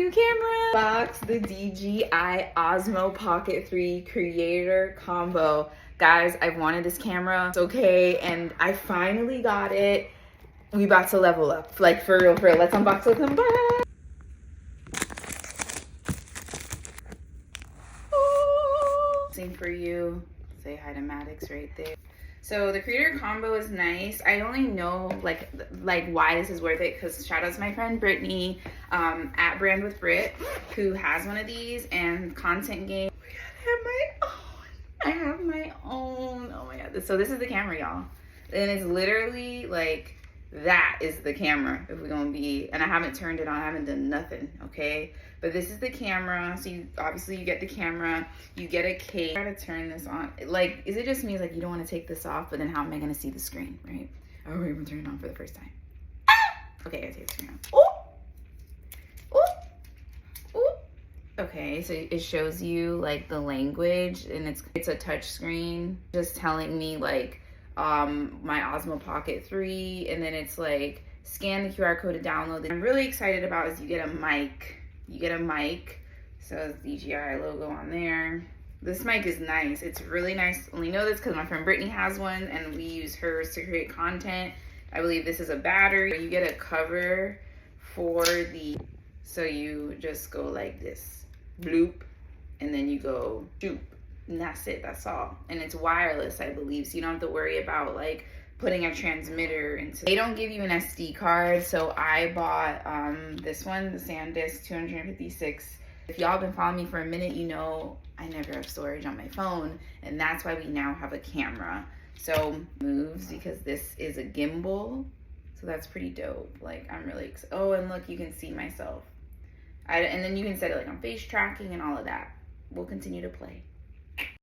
new camera box, the DJI OSMO Pocket 3 Creator Combo. Guys, I've wanted this camera. It's okay, and I finally got it. We about to level up, like for real, for real. Let's unbox, let's unbox. Same for you. Say hi to Maddox right there. So the creator combo is nice. I only know like why this is worth it because shout out to my friend Brittany at Brand with Brit, who has one of these, and Content Game. I have my own. Oh my god. So this is the camera, y'all. And it's literally like, that is the camera if we're gonna be, and I haven't turned it on, I haven't done nothing, okay? But this is the camera. So you obviously you get the camera, you get a case. I gotta turn this on. Like, is it just me? It's like, you don't want to take this off, but then how am I gonna see the screen, right? Oh, we're gonna turn it on for the first time. Okay, I gotta take the screen off. Ooh! Ooh! Ooh! Okay, so it shows you like the language, and it's a touch screen, just telling me like my Osmo Pocket 3, and then it's like scan the QR code to download it. I'm really excited about is you get a mic. You get a mic, so the DJI logo on there. This mic is nice. It's really nice. I only know this because my friend Brittany has one, and we use hers to create content. I believe this is a battery. You get a cover for the, so you just go like this, bloop, and then you go shoop. And that's it, that's all. And it's wireless, I believe, so you don't have to worry about like putting a transmitter into. They don't give you an SD card, so I bought this one, the SanDisk 256. If y'all been following me for a minute, you know I never have storage on my phone, and that's why we now have a camera. So moves, because this is a gimbal, so that's pretty dope. Like, I'm really excited. Oh, and look, you can see myself. And then you can set it like on face tracking and all of that. We'll continue to play.